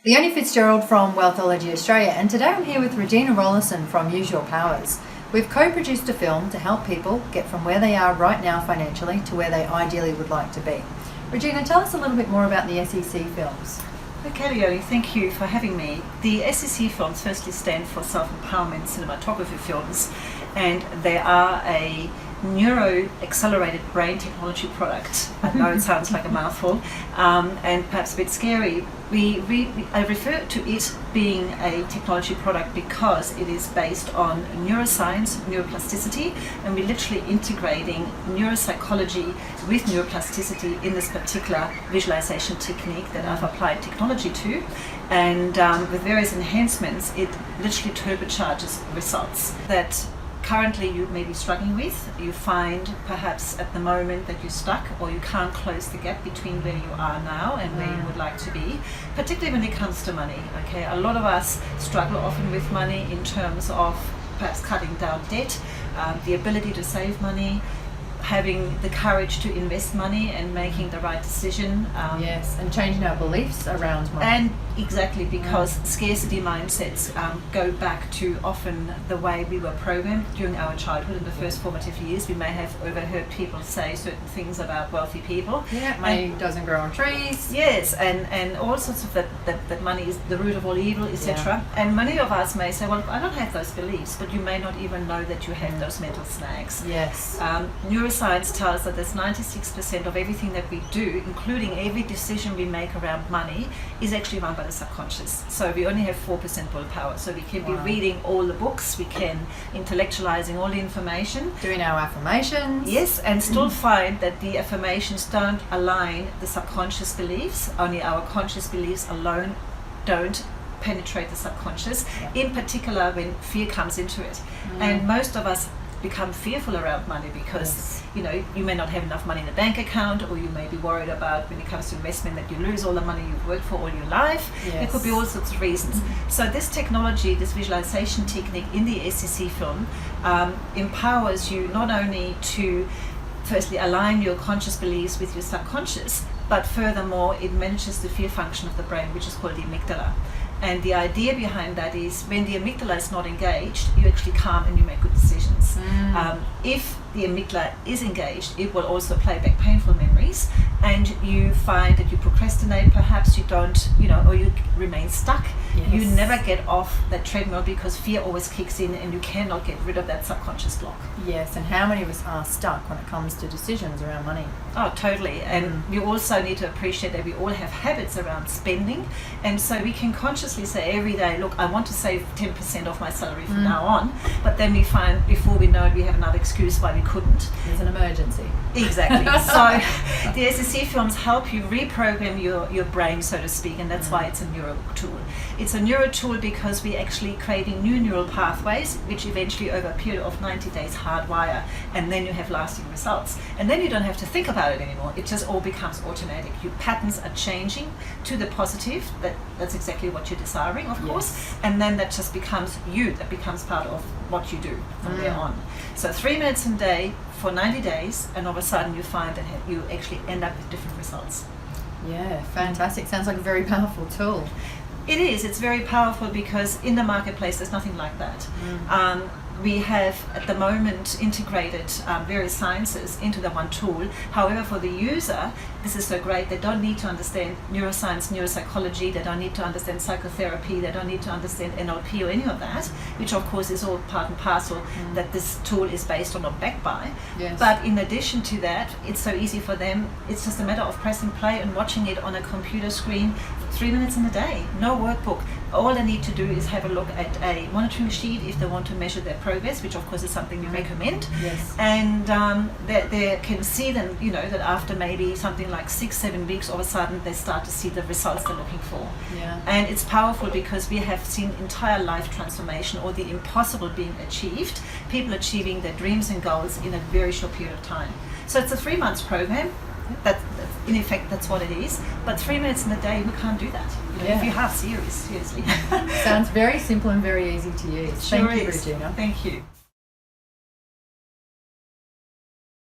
Leonie Fitzgerald from Wealthology Australia, and today I'm here with Regina Rowlison from Use Your Powers. We've co-produced a film to help people get from where they are right now financially to where they ideally would like to be. Regina, tell us a little bit more about the SEC films. Okay, Leonie, thank you for having me. The SEC films firstly stand for Self-Empowerment Cinematography films, and they are a Neuro accelerated brain technology product. I know it sounds like a mouthful and perhaps a bit scary. I refer to it being a technology product because it is based on neuroscience, neuroplasticity, and we're literally integrating neuropsychology with neuroplasticity in this particular visualization technique that I've applied technology to. And with various enhancements, it literally turbocharges results that currently you may be struggling with. You find perhaps at the moment that you're stuck or you can't close the gap between where you are now and where you would like to be, particularly when it comes to money. Okay, a lot of us struggle often with money in terms of perhaps cutting down debt, the ability to save money, having the courage to invest money and making the right decision. Yes, and changing our beliefs around money. And exactly, because scarcity mindsets go back to often the way we were programmed during our childhood. In the first formative years, we may have overheard people say certain things about wealthy people. Yeah, money doesn't grow on trees. Yes, and all sorts of that money is the root of all evil, etc. And many of us may say, well, I don't have those beliefs, but you may not even know that you have those mental snags. Yes. Neuroscience tells us that 96% of everything that we do, including every decision we make around money, is actually run by the subconscious. So we only have 4% willpower. So we can be reading all the books, we can intellectualizing all the information, doing our affirmations. Yes, and still find that the affirmations don't align the subconscious beliefs. Only our conscious beliefs alone don't penetrate the subconscious, in particular when fear comes into it. And most of us become fearful around money because you may not have enough money in a bank account, or you may be worried about when it comes to investment that you lose all the money you've worked for all your life. There could be all sorts of reasons. So this technology, this visualization technique in the SEC film empowers you not only to firstly align your conscious beliefs with your subconscious, but furthermore it manages the fear function of the brain, which is called the amygdala. And the idea behind that is when the amygdala is not engaged, you actually calm and you make good decisions. If the amygdala is engaged, it will also play back painful memories, and you find that you procrastinate, perhaps you don't, or you remain stuck. You never get off that treadmill because fear always kicks in and you cannot get rid of that subconscious block. Yes, and how many of us are stuck when it comes to decisions around money? Oh, totally. And we also need to appreciate that we all have habits around spending, and so we can consciously say every day, look, I want to save 10% of my salary from now on, but then we find before we know it, we have another excuse why we couldn't. There's an emergency. Exactly. So the SEC films help you reprogram your brain, so to speak, and that's why it's a neuro tool. It's a neuro tool because we're actually creating new neural pathways, which eventually over a period of 90 days hardwire, and then you have lasting results. And then you don't have to think about it anymore. It just all becomes automatic. Your patterns are changing to the positive. That's exactly what you're desiring, of course. And then that just becomes you. That becomes part of what you do from there on. So 3 minutes a day for 90 days, and all of a sudden you find that you actually end up with different results. Yeah, fantastic. Sounds like a very powerful tool. It is. It's very powerful because in the marketplace there's nothing like that. We have at the moment integrated various sciences into the one tool. However, for the user, this is so great. They don't need to understand neuroscience, neuropsychology. They don't need to understand psychotherapy. They don't need to understand NLP or any of that, which of course is all part and parcel that this tool is based on or backed by. But in addition to that, it's so easy for them. It's just a matter of pressing play and watching it on a computer screen 3 minutes in a day. No workbook. All they need to do is have a look at a monitoring sheet if they want to measure their progress, which of course is something we recommend. And they can see then, that after maybe something like 6-7 weeks, all of a sudden they start to see the results they're looking for. And it's powerful because we have seen entire life transformation, or the impossible being achieved, people achieving their dreams and goals in a very short period of time. So it's a 3-month program. In effect, that's what it is. But 3 minutes in a day, we can't do that. If you're half serious, seriously. Sounds very simple and very easy to use. Sure Thank you, is. Regina. Thank you.